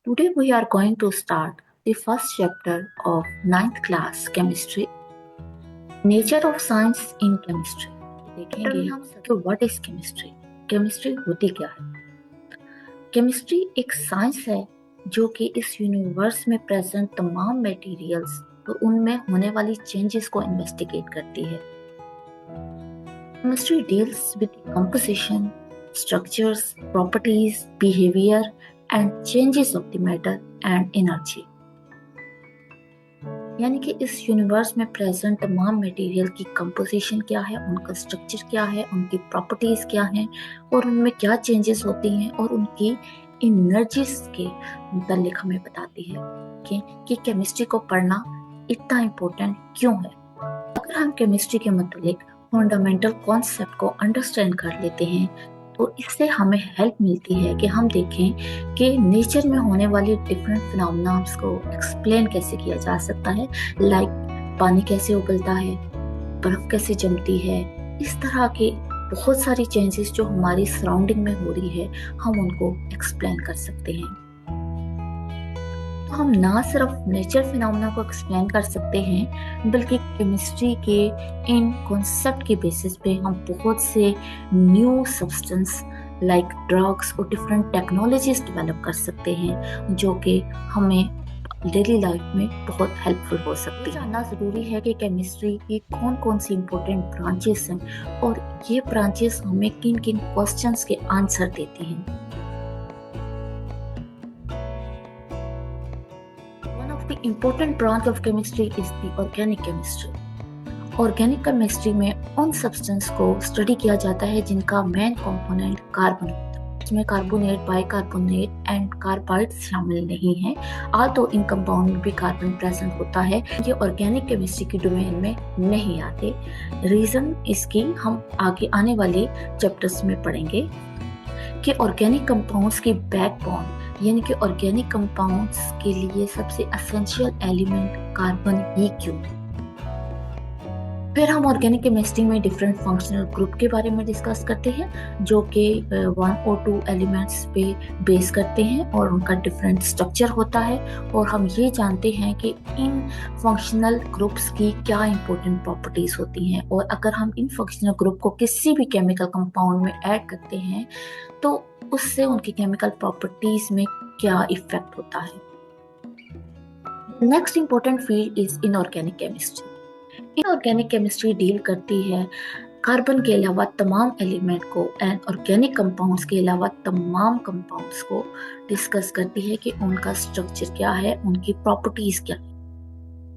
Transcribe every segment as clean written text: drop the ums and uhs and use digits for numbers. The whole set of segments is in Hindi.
Today we are going to start the first chapter of ninth class chemistry, nature of science in chemistry. देखेंगे हम कि what is chemistry? केमिस्ट्री होती क्या है? केमिस्ट्री एक साइंस है जो कि इस यूनिवर्स में प्रेजेंट तमाम मटेरियल्स और उनमें होने वाली चेंजेस को इन्वेस्टिगेट करती है. Chemistry deals with the composition, structures, properties, behavior, and changes of the matter and energy. यानी कि इस यूनिवर्स में प्रेजेंट तमाम मटेरियल की कंपोजिशन क्या है, उनका स्ट्रक्चर क्या है, उनकी प्रॉपर्टीज क्या हैं और उनमें क्या चेंजेस होती हैं और उनकी एनर्जीज के मुतालिक हमें बताती है कि केमिस्ट्री को पढ़ना इतना इम्पोर्टेंट क्यों है. अगर हम केमिस्ट्री के मुतालिक फंडामेंटल कॉन्सेप्ट को अंडरस्टैंड कर लेते हैं तो इससे हमें हेल्प मिलती है कि हम देखें कि नेचर में होने वाली डिफरेंट फिनोमेनन्स को एक्सप्लेन कैसे किया जा सकता है. लाइक पानी कैसे उबलता है, बर्फ कैसे जमती है, इस तरह के बहुत सारी चेंजेस जो हमारी सराउंडिंग में हो रही है हम उनको एक्सप्लेन कर सकते हैं. तो हम ना सिर्फ नेचर फिनोमेना को एक्सप्लेन कर सकते हैं बल्कि केमिस्ट्री के इन कॉन्सेप्ट के बेसिस पे हम बहुत से न्यू सब्सटेंस लाइक ड्रग्स और डिफरेंट टेक्नोलॉजीज डेवलप कर सकते हैं जो कि हमें डेली लाइफ में बहुत हेल्पफुल हो सकती है. जानना ज़रूरी है कि केमिस्ट्री की कौन कौन सी इम्पोर्टेंट ब्रांचेस हैं और ये ब्रांचेस हमें किन किन क्वेश्चंस के आंसर देती हैं. The important branch of chemistry is the organic chemistry. Organic chemistry में उन सब्सटेंस को स्टडी किया जाता है जिनका मेन कंपोनेंट कार्बन होता है. इसमें कार्बोनेट, बाइकार्बोनेट एंड कार्बाइड्स शामिल नहीं हैं. तो इन कंपाउंड में भी कार्बन प्रेजेंट होता है. ये ऑर्गेनिक केमिस्ट्री की डोमेन में नहीं आते. रीजन इसकी हम आगे आने वाले चैप्टर्स में पढ़ेंगे कि ऑर्गेनिक कंपाउंड्स की बैकबोन यानी कि ऑर्गेनिक कंपाउंड्स के लिए सबसे एसेंशियल एलिमेंट कार्बन ही क्यों. फिर हम ऑर्गेनिक केमिस्ट्री में डिफरेंट फंक्शनल ग्रुप के बारे में डिस्कस करते हैं जो कि 1 और 2 एलिमेंट्स पे बेस करते हैं और उनका डिफरेंट स्ट्रक्चर होता है. और हम ये जानते हैं कि इन फंक्शनल ग्रुप्स की क्या इंपॉर्टेंट प्रॉपर्टीज होती हैं और अगर हम इन फंक्शनल ग्रुप को किसी भी केमिकल कंपाउंड में ऐड करते हैं तो उससे उनकी केमिकल प्रॉपर्टीज में क्या इफेक्ट होता है. Next important field is inorganic chemistry. Inorganic chemistry deal करती है कार्बन के अलावा तमाम एलिमेंट को एंड ऑर्गेनिक कंपाउंड्स के अलावा तमाम कंपाउंड्स को डिस्कस करती है कि उनका स्ट्रक्चर क्या है, उनकी प्रॉपर्टीज क्या है.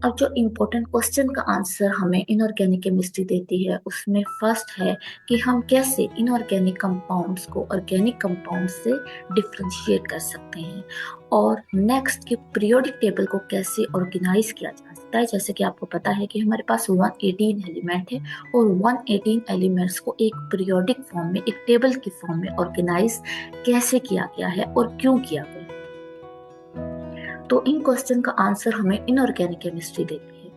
अब जो इम्पोर्टेंट क्वेश्चन का आंसर हमें इनऑर्गेनिक केमिस्ट्री देती है उसमें फर्स्ट है कि हम कैसे इनऑर्गेनिक कंपाउंड्स को ऑर्गेनिक कंपाउंड से डिफरेंशिएट कर सकते हैं और नेक्स्ट कि पीरियोडिक टेबल को कैसे ऑर्गेनाइज किया जा सकता है. जैसे कि आपको पता है कि हमारे पास 118 एलिमेंट है और 118 एलिमेंट्स को एक पीरियोडिक फॉर्म में, एक टेबल की फॉर्म में ऑर्गेनाइज कैसे किया गया है और क्यों किया गया. तो इन क्वेश्चन का आंसर हमें इनऑर्गेनिक केमिस्ट्री देती है.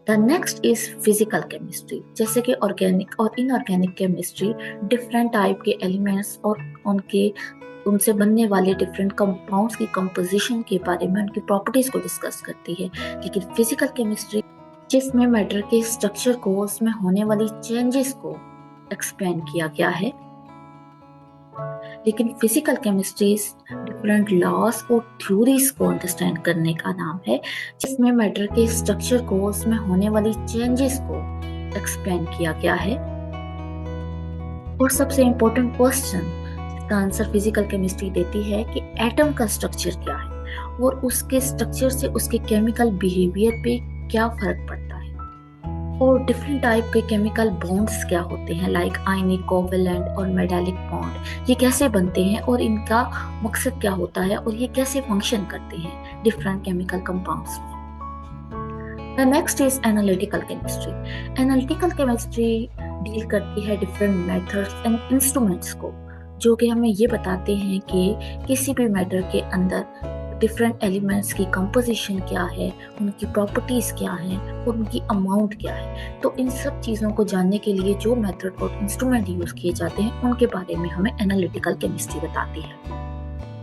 The next is physical chemistry. जैसे कि ऑर्गेनिक और इनऑर्गेनिक केमिस्ट्री डिफरेंट टाइप के एलिमेंट्स और उनसे बनने वाले डिफरेंट कंपाउंड्स की कंपोजिशन के बारे में, उनकी प्रॉपर्टीज को डिस्कस करती है. लेकिन फिजिकल केमिस्ट्री जिसमें मैटर के स्ट्रक्चर को, उसमें होने वाली चेंजेस को एक्सप्लेन किया गया है. लेकिन फिजिकल केमिस्ट्री डिफरेंट लॉज और थ्योरीज को अंडरस्टैंड करने का नाम है जिसमें मैटर के स्ट्रक्चर को, उसमें होने वाली चेंजेस को एक्सप्लेन किया गया है. और सबसे इम्पोर्टेंट क्वेश्चन जिसका आंसर फिजिकल केमिस्ट्री देती है कि एटम का स्ट्रक्चर क्या है और उसके स्ट्रक्चर से उसके केमिकल बिहेवियर पे क्या फर्क पड़ता है और डिफरेंट टाइप के केमिकल बॉन्ड्स क्या होते हैं लाइक आयनिक, कोवेलेंट और मेटालिक बॉन्ड, ये कैसे बनते हैं और इनका मकसद क्या होता है और ये कैसे फंक्शन करते हैं डिफरेंट केमिकल कंपाउंड्स में. The next is analytical chemistry. Analytical chemistry deal करती है डिफरेंट मेथड्स एंड इंस्ट्रूमेंट्स को जो कि हमें ये बताते हैं कि किसी भी मैटर के अंदर डिफरेंट एलिमेंट्स की कंपोजिशन क्या है, उनकी प्रॉपर्टीज क्या हैं और उनकी अमाउंट क्या है. तो इन सब चीज़ों को जानने के लिए जो मेथड और इंस्ट्रूमेंट यूज़ किए जाते हैं उनके बारे में हमें एनालिटिकल केमिस्ट्री बताती है.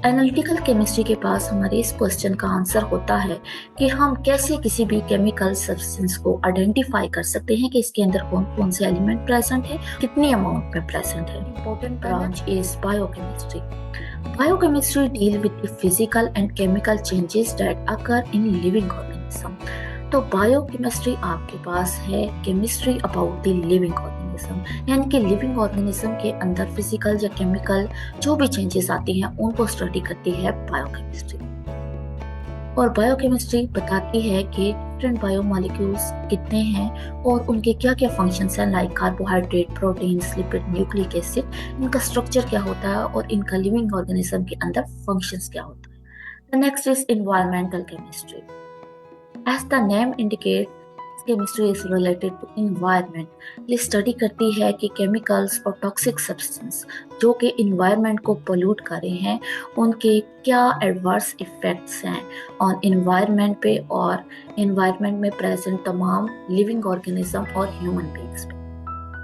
एनालिटिकल केमिस्ट्री के पास हमारे इस क्वेश्चन का आंसर होता है कि हम कैसे किसी भी केमिकल सब्सटेंस को आइडेंटिफाई कर सकते हैं कि इसके अंदर कौन कौन से एलिमेंट प्रेजेंट है, कितनी अमाउंट में प्रेजेंट है। Important branch is biochemistry. Biochemistry deal with the physical and chemical changes that occur in living organism. तो बायोकेमिस्ट्री आपके पास है chemistry about the living organism, यानी कि लिविंग ऑर्गेनिज्म के अंदर फिजिकल या केमिकल जो भी चेंजेस आती हैं उनको स्टडी करती है बायोकेमिस्ट्री. और बायोकेमिस्ट्री बताती है कि डिफरेंट बायोमॉलिक्यूल्स कितने हैं और उनके क्या क्या फंक्शंस हैं, like carbohydrate, proteins, lipid, nucleic acid, इनका स्ट्रक्चर क्या होता है और इनका लिविंग ऑर्गेनिज्म के अंदर फंक्शंस क्या होता है. The next is environmental chemistry. As the name indicates, chemistry is related to environment. ये स्टडी करती है कि केमिकल्स और टॉक्सिक सब्सटेंस जो कि इन्वायरमेंट को पोल्यूट कर रहे हैं उनके क्या एडवर्स इफेक्ट्स हैं ऑन इन्वायरमेंट पे और इन्वायरमेंट में प्रेजेंट तमाम लिविंग ऑर्गेनिज्म और ह्यूमन बीइंग्स पे.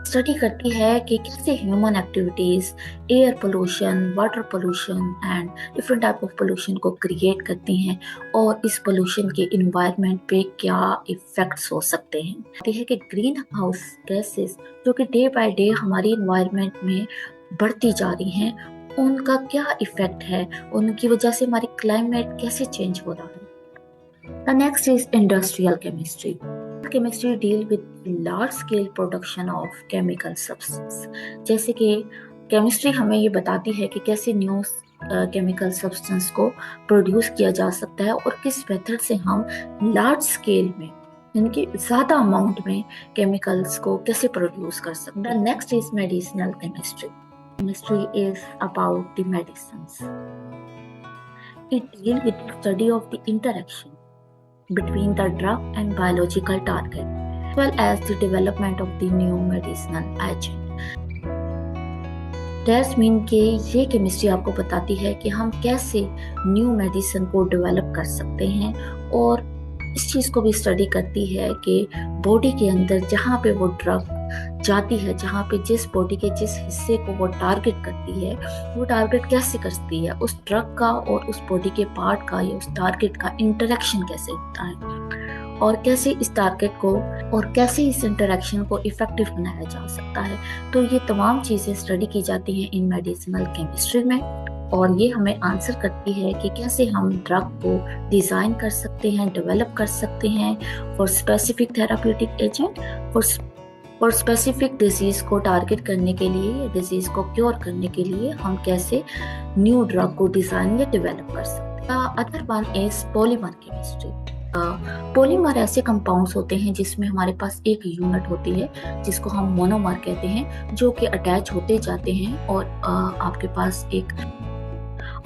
स्टडी करती है कि कैसे human activities air pollution, water pollution and different type of pollution को क्रिएट करती हैं और इस पोल्यूशन के इन्वायरमेंट पे क्या इफ़ेक्ट्स हो सकते हैं. कहती है कि ग्रीन हाउस गैसेस जो कि डे बाय डे हमारी इन्वायरमेंट में बढ़ती जा रही हैं उनका क्या इफ़ेक्ट है, उनकी वजह से हमारी क्लाइमेट कैसे चेंज हो रहा है. The next is industrial chemistry. Chemistry deal with large scale production of chemical substance. जैसे कि केमिस्ट्री हमें ये बताती है कि कैसे न्यू केमिकल सब्सटेंस को प्रोड्यूस किया जा सकता है और किस मेथड से हम लार्ज स्केल में यानी कि ज़्यादा अमाउंट में केमिकल्स को कैसे प्रोड्यूस कर सकते हैं. Next is medicinal chemistry. Chemistry is about the medicines. It deal with the study of the interaction between the drug and biological target, as well as the development of the new medicinal agent. That's mean कि ये केमिस्ट्री आपको बताती है कि हम कैसे न्यू मेडिसिन को डेवलप कर सकते हैं और इस चीज़ को भी स्टडी करती है कि बॉडी के अंदर जहाँ पे वो ड्रग जाती है, जहाँ पे जिस बॉडी के जिस हिस्से को वो टारगेट करती है वो टारगेट कैसे करती है, उस ड्रग का और उस बॉडी के पार्ट का या उस टारगेट का इंटरेक्शन कैसे होता है और कैसे इस टारगेट को और कैसे इस इंटरेक्शन को इफेक्टिव बनाया जा सकता है. तो ये तमाम चीज़ें स्टडी की जाती हैं इन मेडिसिनल केमिस्ट्री में और ये हमें आंसर करती है कि कैसे हम ड्रग को डिज़ाइन कर सकते हैं, डेवलप कर सकते हैं फॉर स्पेसिफिक थेराप्यूटिक एजेंट, और स्पेसिफिक डिजीज़ को टारगेट करने के लिए, डिजीज़ को क्योर करने के लिए हम कैसे न्यू ड्रग को डिज़ाइन या डेवलप कर सकते हैं. Other one is polymer chemistry. Polymer ऐसे कंपाउंड्स होते हैं जिसमें हमारे पास एक यूनिट होती है जिसको हम मोनोमर कहते हैं, जो कि अटैच होते जाते हैं और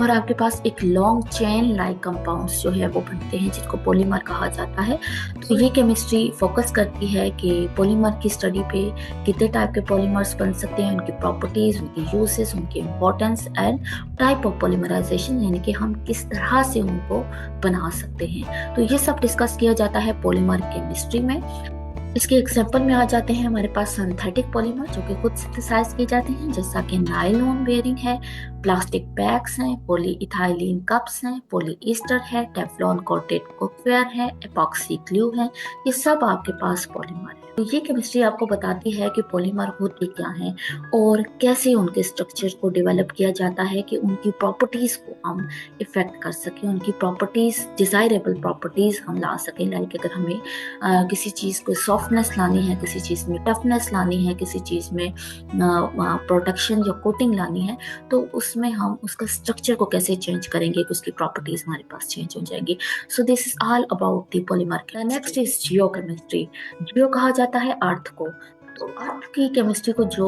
आपके पास एक लॉन्ग चेन लाइक कंपाउंड्स जो है वो बनते हैं जिसको पॉलीमर कहा जाता है. तो ये केमिस्ट्री फोकस करती है कि पॉलीमर की स्टडी पे कितने टाइप के पॉलीमर्स बन सकते हैं, उनकी प्रॉपर्टीज़, उनकी यूजेस, उनकी importance and type of polymerization, यानी कि हम किस तरह से उनको बना सकते हैं. तो ये सब डिस्कस किया जाता है पॉलीमर केमिस्ट्री में. इसके एग्जाम्पल में आ जाते हैं हमारे पास सिंथेटिक पॉलीमर जो कि खुद सिंथेसाइज किए जाते हैं, जैसा कि नायलॉन बेयरिंग है, प्लास्टिक बैग्स हैं, पॉलीइथाइलिन कप्स हैं, पॉलीईस्टर है, टेफ्लॉन कोटेड कुकवेयर है, एपॉक्सी ग्लू है. ये सब आपके पास पॉलीमर है. तो ये केमिस्ट्री आपको बताती है कि पॉलीमर होते क्या हैं और कैसे उनके स्ट्रक्चर को डेवलप किया जाता है कि उनकी प्रॉपर्टीज़ को हम इफ़ेक्ट कर सकें, उनकी प्रॉपर्टीज़, डिज़ायरेबल प्रॉपर्टीज़ हम ला सकें. लाइक अगर हमें किसी चीज़ को सॉफ्टनेस लानी है, किसी चीज़ में टफनेस लानी है, किसी चीज़ में प्रोटेक्शन या कोटिंग लानी है, तो उसमें हम उसका स्ट्रक्चर को कैसे चेंज करेंगे कि उसकी प्रॉपर्टीज़ हमारे पास चेंज हो जाएंगी. So this is all about the polymer. Next is geochemistry. Geo कहा जाता है अर्थ को. तो अर्थ की केमिस्ट्री को जो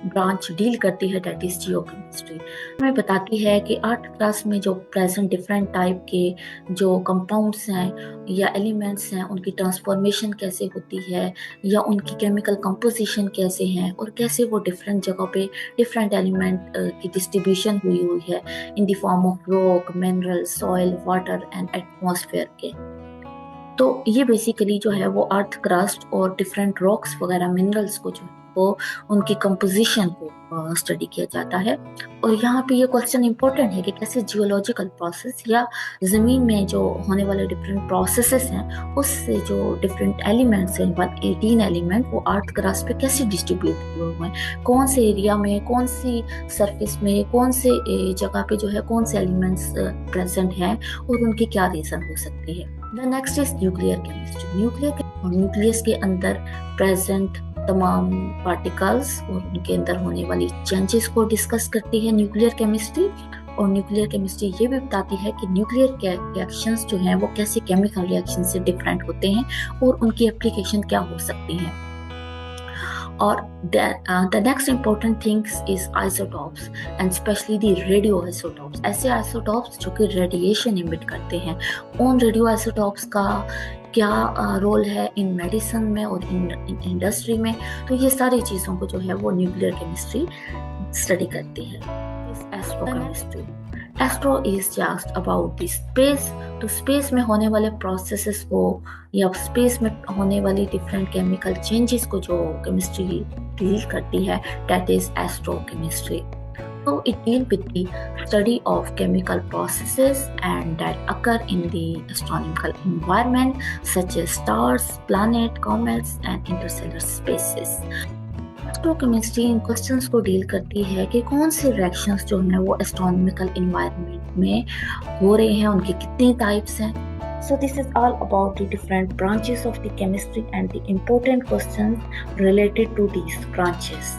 ब्रांच डील करती है दैट इज जियोकेमिस्ट्री. हमें बताती है कि अर्थ क्रस्ट में जो प्रेजेंट डिफरेंट टाइप के जो कंपाउंड्स हैं या एलिमेंट्स हैं उनकी ट्रांसफॉर्मेशन कैसे होती है या उनकी केमिकल कंपोजिशन कैसे हैं और कैसे वो डिफरेंट जगहों पे डिफरेंट एलिमेंट की डिस्ट्रीब्यूशन हुई है in the form of rock, mineral, soil, water and atmosphere के. तो ये बेसिकली जो है वो अर्थ क्रस्ट और डिफरेंट रॉक्स वगैरह मिनरल्स को जो को, उनकी कंपोजिशन को स्टडी किया जाता है। और यहाँ पे ये क्वेश्चन इंपॉर्टेंट है कि कैसे जियोलॉजिकल प्रोसेस या ज़मीन में जो होने वाले डिफरेंट प्रोसेसेस हैं, उससे जो डिफरेंट एलिमेंट्स हैं, 118 एलिमेंट, वो अर्थ क्रस्ट पे कैसे डिस्ट्रीब्यूट हुए हुए हैं, कौन से एरिया में, कौन सी सरफेस में, कौन से जगह पे जो है कौन से एलिमेंट्स प्रेजेंट हैं और उनकी क्या रीज़न हो सकती है। The next is nuclear chemistry. Nucleus के अंदर प्रेजेंट तमाम पार्टिकल्स और उनके अंदर होने वाली चेंजेस को डिस्कस करती है न्यूक्लियर केमिस्ट्री। और न्यूक्लियर केमिस्ट्री ये भी बताती है कि न्यूक्लियर रिएक्शंस जो हैं वो कैसे केमिकल रिएक्शन से डिफरेंट होते हैं और उनकी एप्लीकेशन क्या हो सकती हैं। और the next important things is isotopes and especially the radio isotopes। ऐसे isotopes जो कि रेडिएशन इमिट करते हैं, उन रेडियो isotopes का क्या रोल है इन मेडिसिन में और इन इंडस्ट्री में, तो ये सारी चीज़ों को जो है वो न्यूक्लियर केमिस्ट्री स्टडी करती है। एस्ट्रोकेमिस्ट्री। Astro is just about the space. तो स्पेस में होने वाले प्रोसेसेस को या स्पेस में होने वाली डिफरेंट केमिकल चेंजेस को जो केमिस्ट्री डील करती है, that is एस्ट्रोकेमिस्ट्री। So it deals with the study of chemical processes and that occur in the astronomical environment such as stars, planets, comets and interstellar spaces। एस्ट्रोकेमिस्ट्री in questions को डील करती है कि कौन से रिएक्शंस जो हैं वो एस्ट्रोनॉमिकल एनवायरनमेंट में हो रहे हैं, उनके कितने टाइप्स हैं। So this is all about the different branches of the chemistry and the important questions related to these branches।